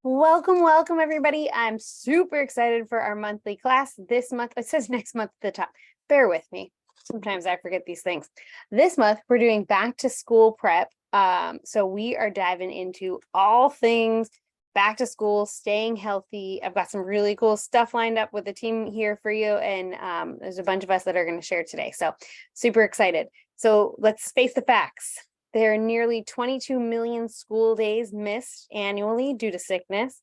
Welcome, everybody. I'm super excited for our monthly class this month. It says next month at the top. Bear with me. Sometimes I forget these things. This month, we're doing back to school prep. So we are diving into all things back to school, staying healthy. I've got some really cool stuff lined up with the team here for you. And there's a bunch of us that are going to share today. So super excited. So let's face the facts. There are nearly 22 million school days missed annually due to sickness.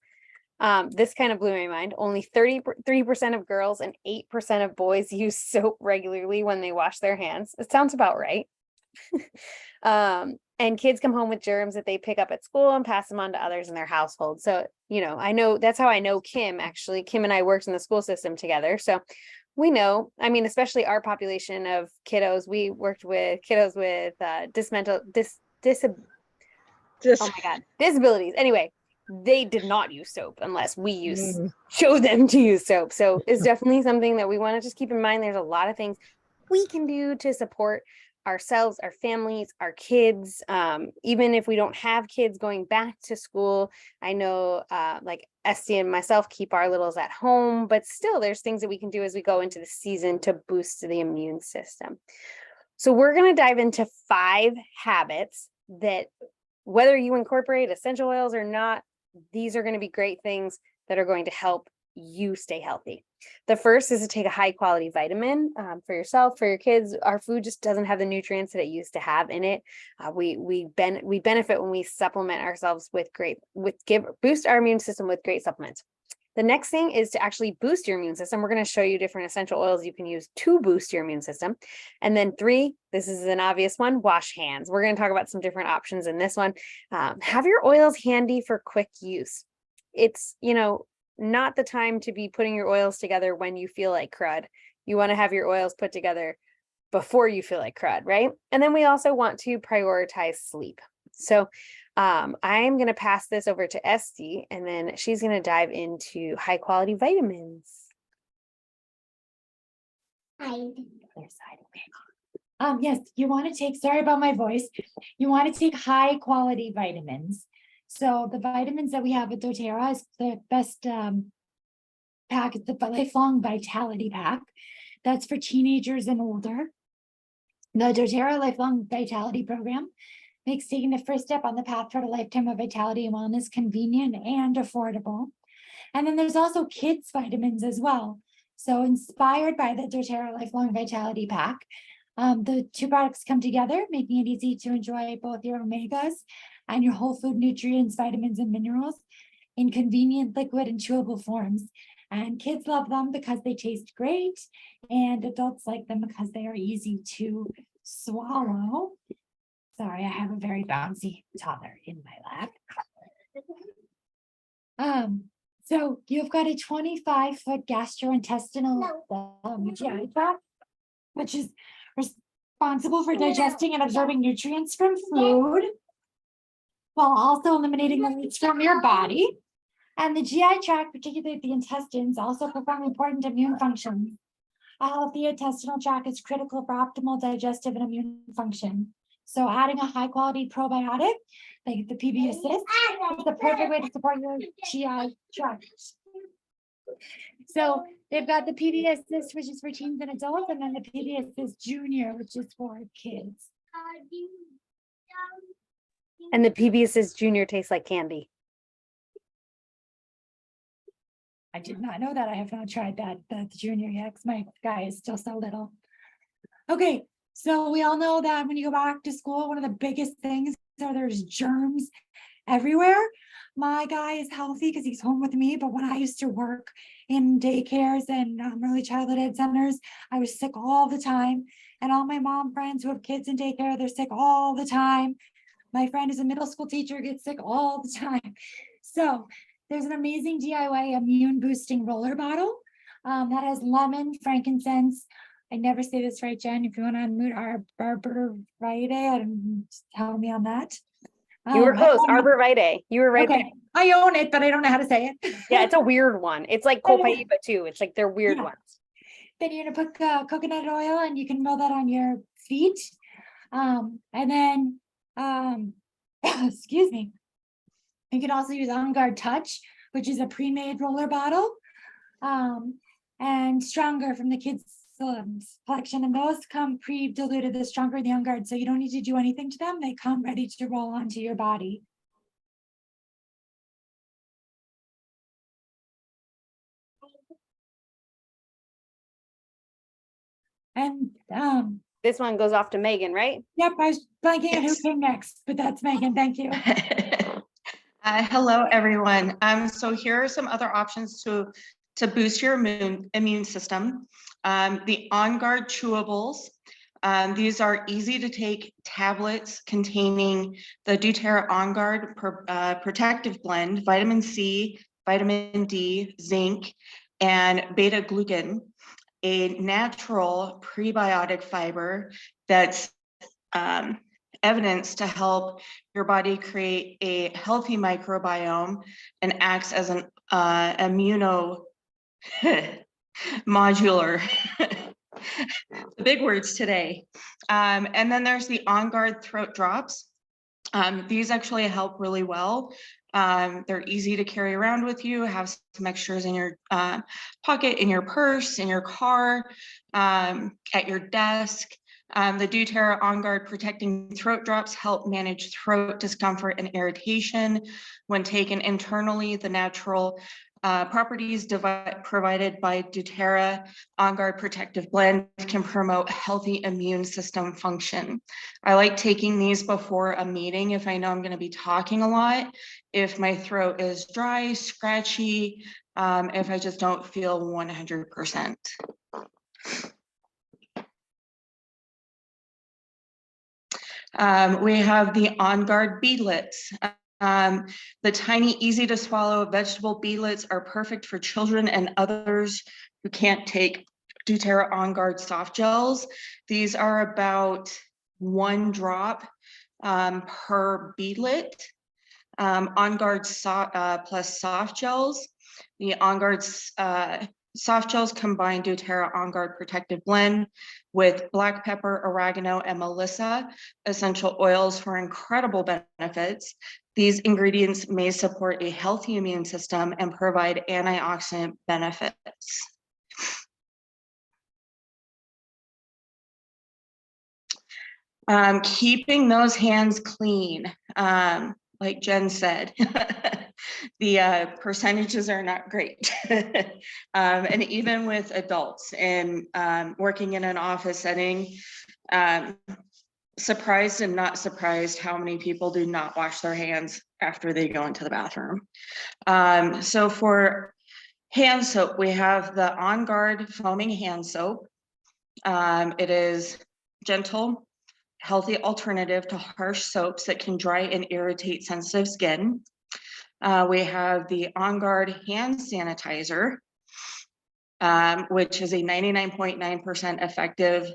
This kind of blew my mind. Only 33% of girls and 8% of boys use soap regularly when they wash their hands. It sounds about right. And kids come home with germs that they pick up at school and pass them on to others in their household. So, I know that's how I know Kim, actually. Kim and I worked in the school system together. So we know, especially our population of kiddos, we worked with kiddos with disabilities. Anyway, they did not use soap unless we show them to use soap. So it's definitely something that we want to just keep in mind. There's a lot of things we can do to support ourselves, our families, our kids. Even if we don't have kids going back to school, I know like Esty and myself keep our littles at home, but still there's things that we can do as we go into the season to boost the immune system. So we're going to dive into 5 habits that, whether you incorporate essential oils or not, these are going to be great things that are going to help you stay healthy. The first is to take a high quality vitamin for yourself, for your kids. Our food just doesn't have the nutrients that it used to have in it. We benefit when we supplement ourselves boost our immune system with great supplements. The next thing is to actually boost your immune system. We're going to show you different essential oils you can use to boost your immune system. And then 3, this is an obvious one, wash hands. We're going to talk about some different options in this one. Have your oils handy for quick use. It's, not the time to be putting your oils together when you feel like crud. You want to have your oils put together before you feel like crud, right? And then we also want to prioritize sleep. So I'm going to pass this over to Esty, and then she's going to dive into high quality vitamins. Yes, you want to take, sorry about my voice, you want to take high quality vitamins. So the vitamins that we have at doTERRA is the best pack, the lifelong vitality pack. That's for teenagers and older. The doTERRA lifelong vitality program makes taking the first step on the path toward a lifetime of vitality and wellness convenient and affordable. And then there's also kids vitamins as well. So inspired by the doTERRA lifelong vitality pack, the 2 products come together, making it easy to enjoy both your omegas and your whole food nutrients, vitamins, and minerals in convenient liquid and chewable forms. And kids love them because they taste great, and adults like them because they are easy to swallow. Sorry, I have a very bouncy toddler in my lap. So you've got a 25-foot gastrointestinal GI tract, which is responsible for digesting and absorbing nutrients from food, while also eliminating the leaks from your body. And the GI tract, particularly the intestines, also perform important immune functions. A healthy intestinal tract is critical for optimal digestive and immune function. So adding a high quality probiotic, like the PB Assist, is the perfect way to support your GI tract. So they've got the PB Assist, which is for teens and adults, and then the PB Assist Junior, which is for kids. And the PB Assist Junior tastes like candy. I did not know that. I have not tried that, the Junior yet, because my guy is still so little. Okay, so we all know that when you go back to school, one of the biggest things are there's germs everywhere. My guy is healthy because he's home with me, but when I used to work in daycares and early childhood ed centers, I was sick all the time. And all my mom friends who have kids in daycare, they're sick all the time. My friend is a middle school teacher, gets sick all the time. So there's an amazing DIY immune boosting roller bottle that has lemon, frankincense. I never say this right, Jen. If you want to unmute arborvitae, tell me on that. You were close, arborvitae. You were right okay. There. I own it, but I don't know how to say it. Yeah, it's a weird one. It's like copaiba too. It's like they're weird ones. Then you're gonna put coconut oil, and you can roll that on your feet. And then, excuse me. You can also use On Guard Touch, which is a pre-made roller bottle, and Stronger from the kids collection. And those come pre-diluted, the Stronger, the On Guard. So you don't need to do anything to them. They come ready to roll onto your body. And this one goes off to Megan, right? Yep, I was blanking on who came next, but that's Megan. Thank you. Hello, everyone. So here are some other options to boost your immune system. The On Guard chewables. These are easy to take tablets containing the doTERRA On Guard protective blend, vitamin C, vitamin D, zinc, and beta glucan, a natural prebiotic fiber that's evidence to help your body create a healthy microbiome and acts as an immuno modular. The big words today. And then there's the On Guard throat drops. These actually help really well. They're easy to carry around with you, have some extras in your pocket, in your purse, in your car, at your desk. The doTERRA On Guard protecting throat drops help manage throat discomfort and irritation. When taken internally, the natural properties provided by doTERRA On Guard protective blend can promote healthy immune system function. I like taking these before a meeting if I know I'm going to be talking a lot, if my throat is dry, scratchy, if I just don't feel 100%. We have the On Guard beadlets. The tiny, easy to swallow vegetable beadlets are perfect for children and others who can't take doTERRA On Guard soft gels. These are about 1 drop per beadlet. On Guard plus soft gels. The On Guard soft gels combine doTERRA On Guard protective blend with black pepper, oregano, and melissa essential oils for incredible benefits. These ingredients may support a healthy immune system and provide antioxidant benefits. Keeping those hands clean, like Jen said, the percentages are not great. And even with adults and working in an office setting, surprised and not surprised how many people do not wash their hands after they go into the bathroom. So for hand soap, we have the On Guard foaming hand soap. It is gentle, healthy alternative to harsh soaps that can dry and irritate sensitive skin. We have the On Guard hand sanitizer, which is a 99.9% effective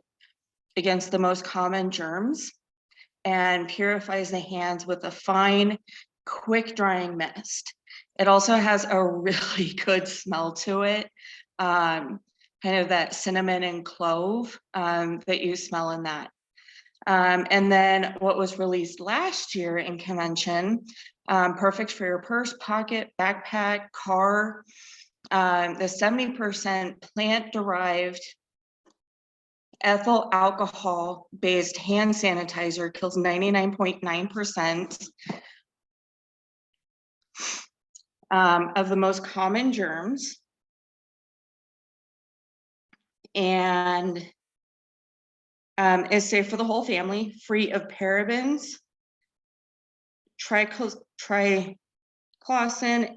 against the most common germs and purifies the hands with a fine, quick drying mist. It also has a really good smell to it, kind of that cinnamon and clove that you smell in that. And then what was released last year in convention, perfect for your purse, pocket, backpack, car, the 70% plant-derived ethyl alcohol based hand sanitizer kills 99.9% of the most common germs, and is safe for the whole family, free of parabens, triclosan,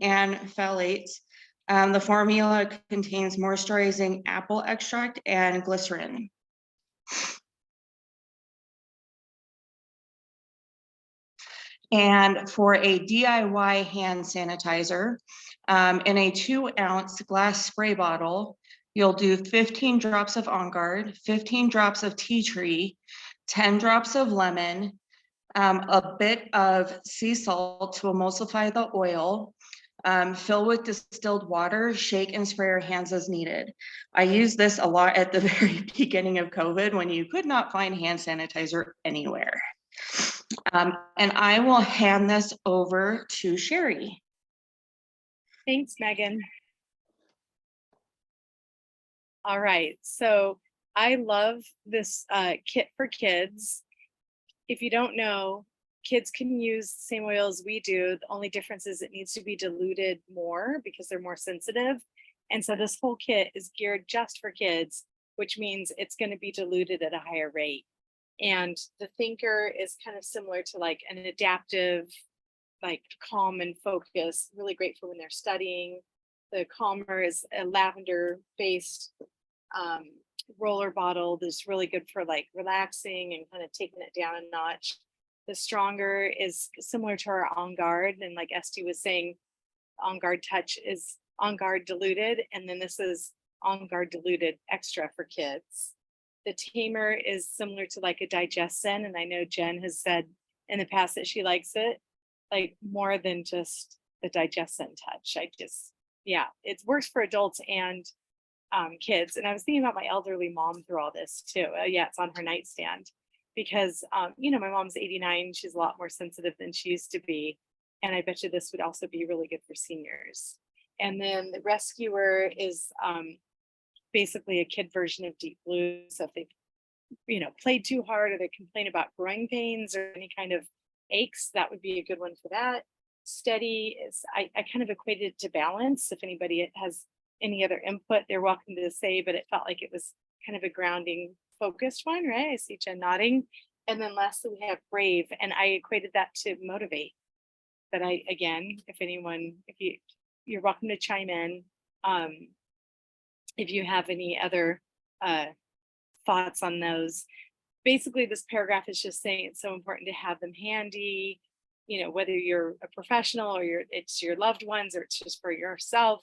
and phthalates. The formula contains moisturizing apple extract and glycerin. And for a DIY hand sanitizer, in a 2-ounce glass spray bottle, you'll do 15 drops of On Guard, 15 drops of tea tree, 10 drops of lemon, a bit of sea salt to emulsify the oil, fill with distilled water, shake and spray your hands as needed. I used this a lot at the very beginning of COVID when you could not find hand sanitizer anywhere. And I will hand this over to Sherry. Thanks, Megan. All right, so I love this kit for kids. If you don't know, kids can use the same oils we do. The only difference is it needs to be diluted more because they're more sensitive. And so this whole kit is geared just for kids, which means it's going to be diluted at a higher rate. And the thinker is kind of similar to like an adaptive, like calm and focus, really great for when they're studying. The calmer is a lavender based roller bottle that's really good for like relaxing and kind of taking it down a notch. The stronger is similar to our On Guard, and like Esty was saying, On Guard Touch is On Guard diluted, and then this is On Guard diluted extra for kids. The Tamer is similar to like a Digestin, and I know Jen has said in the past that she likes it like more than just the Digestin Touch. Yeah, it works for adults and kids. And I was thinking about my elderly mom through all this too. Yeah, it's on her nightstand because, you know, my mom's 89. She's a lot more sensitive than she used to be. And I bet you this would also be really good for seniors. And then the Rescuer is basically a kid version of Deep Blue. So if they've, you know, played too hard or they complain about growing pains or any kind of aches, that would be a good one for that. Steady is, I kind of equated it to Balance. If anybody has any other input, they're welcome to say, but it felt like it was kind of a grounding focused one, right? I see Jen nodding. And then lastly, we have Brave, and I equated that to Motivate. But again, if you're welcome to chime in. If you have any other thoughts on those. Basically, this paragraph is just saying it's so important to have them handy, you know, whether you're a professional or it's your loved ones or it's just for yourself.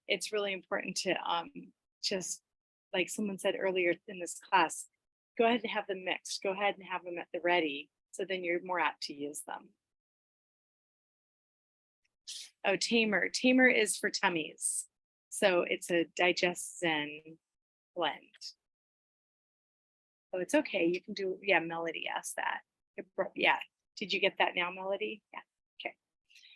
It's really important to just like someone said earlier in this class, go ahead and have them mixed. Go ahead and have them at the ready. So then you're more apt to use them. Oh, Tamer. Tamer is for tummies. So it's a Digestin blend. Oh, it's okay. You can do, yeah, Melody asked that. Yeah. Did you get that now, Melody? Yeah. Okay.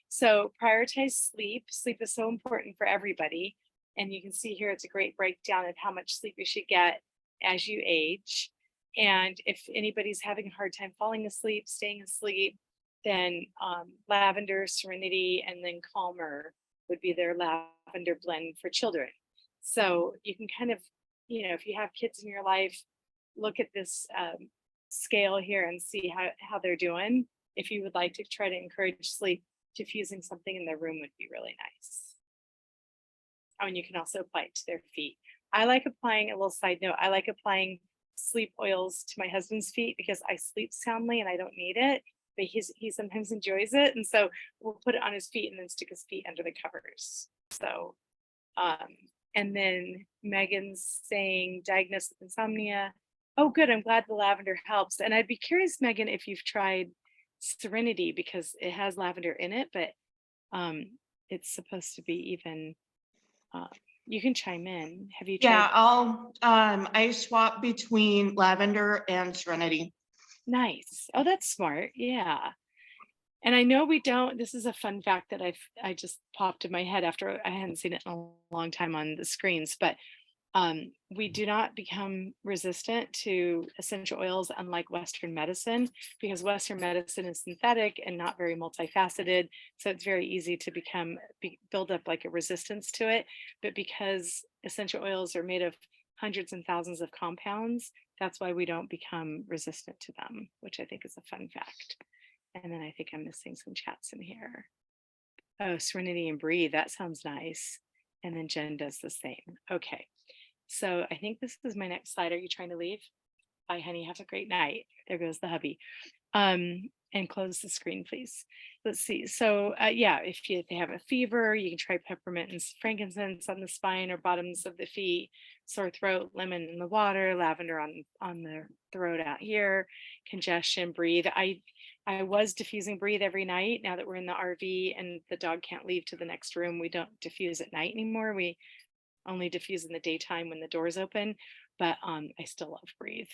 So prioritize sleep. Sleep is so important for everybody. And you can see here, it's a great breakdown of how much sleep you should get as you age. And if anybody's having a hard time falling asleep, staying asleep, then Lavender, Serenity, and then Calmer would be their lavender blend for children. So you can kind of, you know, if you have kids in your life, look at this scale here and see how they're doing. If you would like to try to encourage sleep, diffusing something in their room would be really nice. Oh, and you can also apply it to their feet. I like applying, a little side note, I like applying sleep oils to my husband's feet because I sleep soundly and I don't need it, but he sometimes enjoys it. And so we'll put it on his feet and then stick his feet under the covers. So, and then Megan's saying diagnosed with insomnia. Oh, good. I'm glad the lavender helps. And I'd be curious, Megan, if you've tried Serenity because it has lavender in it, but it's supposed to be even, you can chime in. Have you tried? Yeah, I swap between lavender and Serenity. Nice. Oh, that's smart. Yeah. And I know we don't, this is a fun fact that I just popped in my head after I hadn't seen it in a long time on the screens, but we do not become resistant to essential oils unlike Western medicine, because Western medicine is synthetic and not very multifaceted. So it's very easy to build up like a resistance to it. But because essential oils are made of hundreds and thousands of compounds, that's why we don't become resistant to them, which I think is a fun fact. And then I think I'm missing some chats in here. Oh, Serenity and Breathe, that sounds nice. And then Jen does the same. Okay. So I think this is my next slide. Are you trying to leave? Bye, honey. Have a great night. There goes the hubby. And close the screen, please. Let's see. So yeah, if they have a fever, you can try peppermint and frankincense on the spine or bottoms of the feet, sore throat, lemon in the water, lavender on the throat out here, congestion, Breathe. I was diffusing Breathe every night. Now that we're in the RV and the dog can't leave to the next room, we don't diffuse at night anymore. We only diffuse in the daytime when the doors open, but I still love Breathe.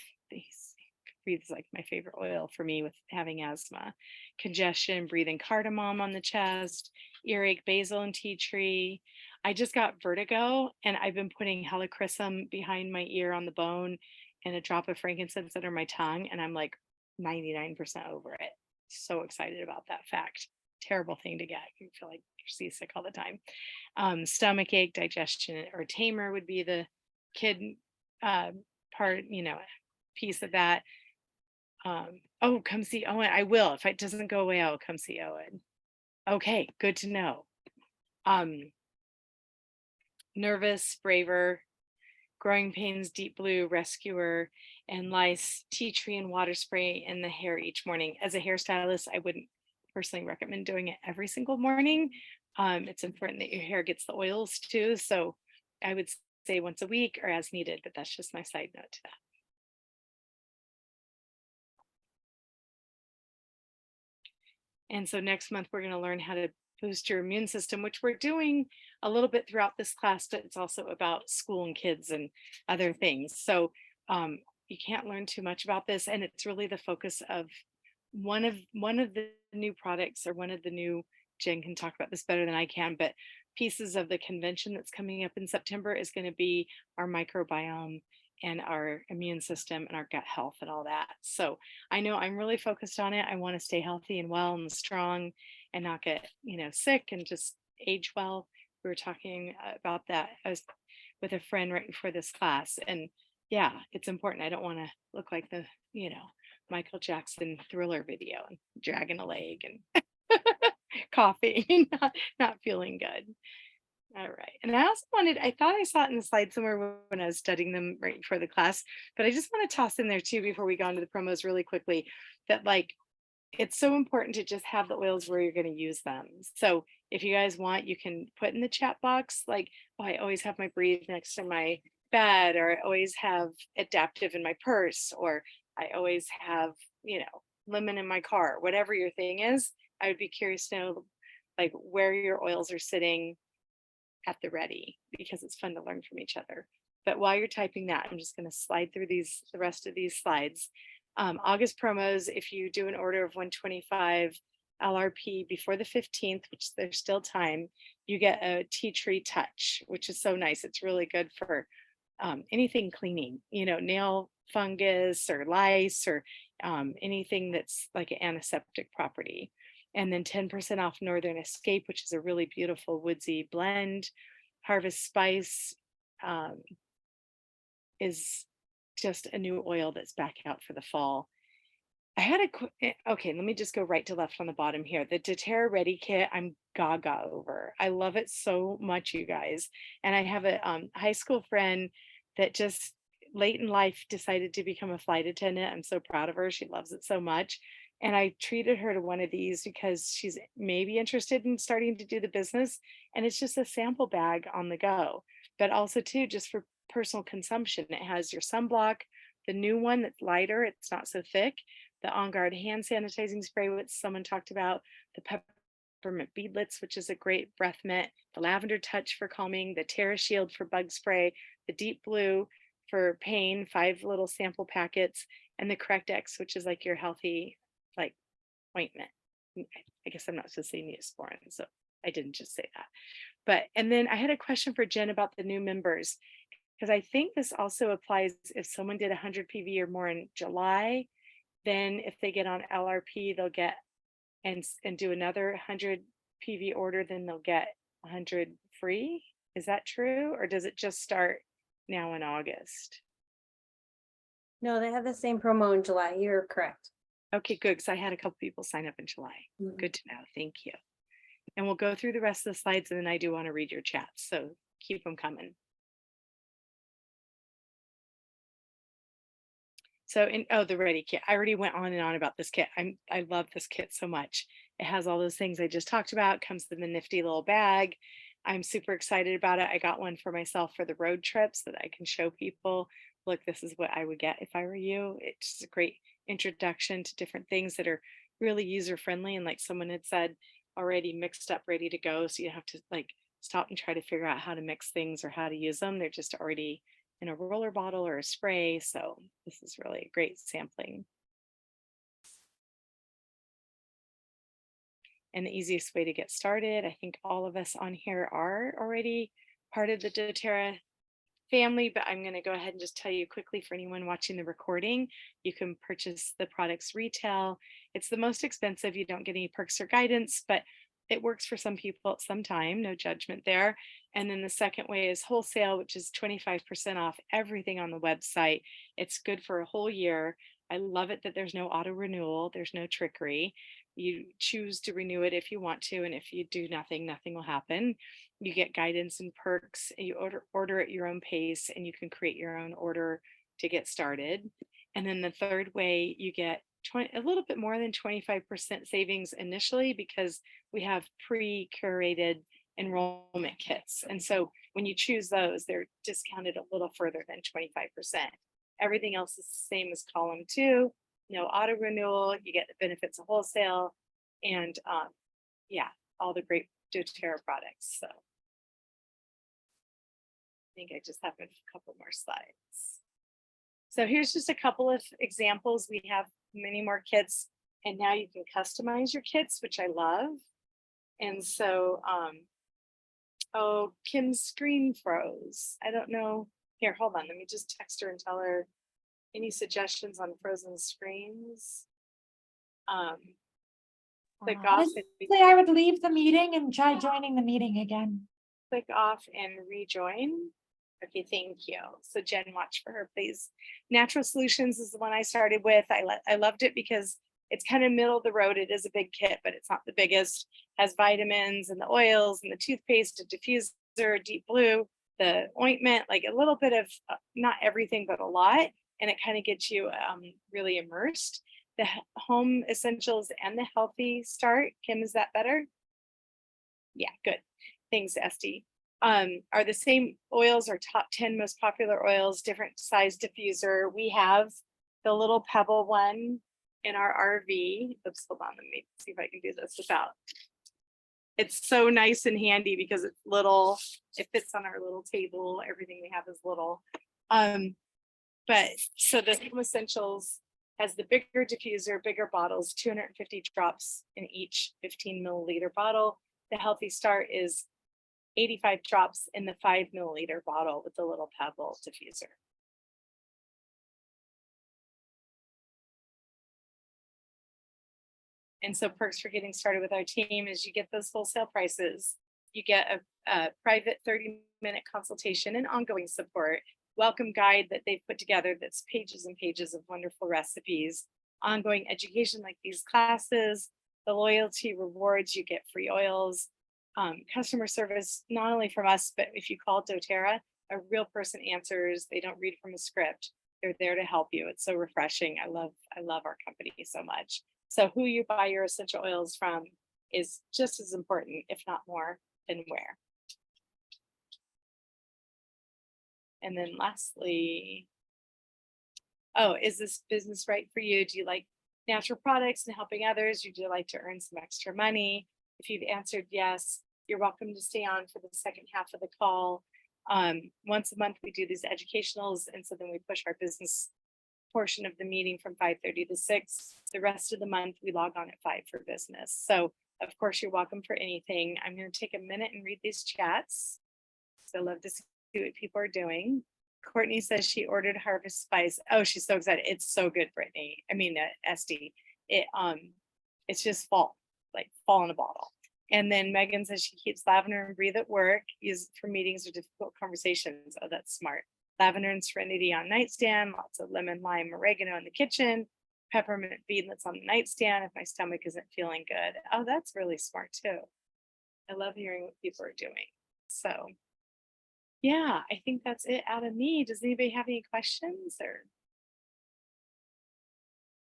breathe is like my favorite oil for me with having asthma. Congestion, breathing cardamom on the chest, earache, basil and tea tree. I just got vertigo and I've been putting helichrysum behind my ear on the bone and a drop of frankincense under my tongue. And I'm like 99% over it. So excited about that fact. Terrible thing to get. You feel like you're seasick all the time. Stomach ache, digestion, or tamer would be the kid part, piece of that. Oh, come see Owen. I will. If it doesn't go away, I'll come see Owen. Okay, good to know. Nervous, braver, growing pains, deep blue, rescuer, and lice, tea tree and water spray in the hair each morning. As a hairstylist, I wouldn't personally recommend doing it every single morning. It's important that your hair gets the oils too. So I would say once a week or as needed, but that's just my side note to that. And so next month, we're going to learn how to boost your immune system, which we're doing a little bit throughout this class, but it's also about school and kids and other things. So you can't learn too much about this. And it's really the focus of one of the new products, or one of the new, Jen can talk about this better than I can, but pieces of the convention that's coming up in September is going to be our microbiome and our immune system and our gut health and all that. So I know I'm really focused on it. I want to stay healthy and well and strong and not get, sick and just age well. We were talking about that. I was with a friend right before this class, and yeah, it's important. I don't want to look like the, Michael Jackson Thriller video and dragging a leg and coughing, not feeling good. All right. And I also I thought I saw it in the slide somewhere when I was studying them right before the class, but I just want to toss in there too, before we go into the promos really quickly, that it's so important to just have the oils where you're going to use them. So if you guys want, you can put in the chat box, I always have my Breathe next to my bed, or I always have Adaptive in my purse, or I always have, lemon in my car, whatever your thing is. I would be curious to know where your oils are sitting at the ready, because it's fun to learn from each other. But while you're typing that, I'm just going to slide through the rest of these slides. August promos, if you do an order of 125 LRP before the 15th, which there's still time, you get a tea tree touch, which is so nice. It's really good for anything cleaning, nail fungus or lice, or anything that's like an antiseptic property. And then 10% off Northern Escape, which is a really beautiful woodsy blend. Harvest Spice is just a new oil that's back out for the fall. I had okay, let me just go right to left on the bottom here. The doTERRA Ready Kit, I'm gaga over. I love it so much, you guys. And I have a high school friend that just late in life decided to become a flight attendant. I'm so proud of her. She loves it so much. And I treated her to one of these because she's maybe interested in starting to do the business. And it's just a sample bag on the go, but also too, just for personal consumption. It has your sunblock, the new one that's lighter, it's not so thick, the On Guard hand sanitizing spray, which someone talked about, the peppermint beadlets, which is a great breath mint, the lavender touch for calming, the Terra Shield for bug spray, the deep blue for pain, 5 little sample packets, and the Correct X, which is like your healthy ointment. I guess I'm not supposed to say Neosporin, so I didn't just say that. But, and then I had a question for Jen about the new members, because I think this also applies if someone did 100 PV or more in July, then if they get on LRP, they'll get and do another 100 PV order, then they'll get 100 free. Is that true? Or does it just start now in August? No, they have the same promo in July. You're correct. Okay, good. Because I had a couple people sign up in July. Good to know. Thank you. And we'll go through the rest of the slides, and then I do want to read your chats, so keep them coming. So the Ready Kit. I already went on and on about this kit. I love this kit so much. It has all those things I just talked about. Comes in the nifty little bag. I'm super excited about it. I got one for myself for the road trips so that I can show people, look, this is what I would get if I were you. It's just a great introduction to different things that are really user friendly, and like someone had said, already mixed up, ready to go. So you don't have to stop and try to figure out how to mix things or how to use them. They're just already in a roller bottle or a spray. So this is really a great sampling and the easiest way to get started. I think all of us on here are already part of the doTERRA family, but I'm going to go ahead and just tell you quickly for anyone watching the recording, you can purchase the products retail. It's the most expensive. You don't get any perks or guidance, but it works for some people at some time, no judgment there. And then the second way is wholesale, which is 25% off everything on the website. It's good for a whole year. I love it that there's no auto renewal, there's no trickery. You choose to renew it if you want to, and if you do nothing, nothing will happen. You get guidance and perks, and you order at your own pace, and you can create your own order to get started. And then the third way, you get a little bit more than 25% savings initially, because we have pre-curated enrollment kits. And so when you choose those, they're discounted a little further than 25%. Everything else is the same as column 2. No auto renewal, you get the benefits of wholesale, and yeah, all the great doTERRA products. So I think I just have a couple more slides. So here's just a couple of examples. We have many more kits, and now you can customize your kits, which I love. And so, oh, Kim's screen froze. I don't know. Here, hold on. Let me just text her and tell her any suggestions on frozen screens. Click off. Honestly, I would leave the meeting and try joining the meeting again. Click off and rejoin. Okay, thank you. So Jen, watch for her, please. Natural Solutions is the one I started with. I loved it because it's kind of middle of the road. It is a big kit, but it's not the biggest. Has vitamins and the oils and the toothpaste, a diffuser, deep blue, the ointment, like a little bit of not everything, but a lot. And it kind of gets you really immersed. The home essentials and the healthy start. Kim, is that better? Yeah, good. Thanks, Esty. Are the same oils or top 10 most popular oils, different size diffuser. We have the little pebble one in our RV. Oops, hold on, let me see if I can do this without. It's so nice and handy because it's little, it fits on our little table. Everything we have is little. But so the Home Essentials has the bigger diffuser, bigger bottles, 250 drops in each 15 milliliter bottle. The Healthy Start is 85 drops in the 5 milliliter bottle with the little pebble diffuser. And so perks for getting started with our team is you get those wholesale prices. You get a private 30-minute consultation and ongoing support, welcome guide that they've put together that's pages and pages of wonderful recipes, ongoing education like these classes, the loyalty rewards, you get free oils, customer service, not only from us, but if you call doTERRA, a real person answers. They don't read from a script. They're there to help you. It's so refreshing. I love our company so much. So who you buy your essential oils from is just as important, if not more, than where. And then lastly, oh, is this business right for you? Do you like natural products and helping others? Or do you like to earn some extra money? If you've answered yes, you're welcome to stay on for the second half of the call. Once a month, we do these educationals, and so then we push our business portion of the meeting from 5:30 to 6. The rest of the month, we log on at 5 for business. So of course, you're welcome for anything. I'm going to take a minute and read these chats. So I love to see what people are doing. Courtney says she ordered Harvest Spice. Oh, she's so excited. It's so good, Brittany. I mean, Esty. It's just fall, like fall in a bottle. And then Megan says she keeps lavender and breathe at work, use for meetings or difficult conversations. Oh, that's smart. Lavender and serenity on nightstand, lots of lemon, lime, oregano in the kitchen, peppermint beadlets on the nightstand if my stomach isn't feeling good. Oh, that's really smart too. I love hearing what people are doing. So yeah, I think that's it out of me. Does anybody have any questions or?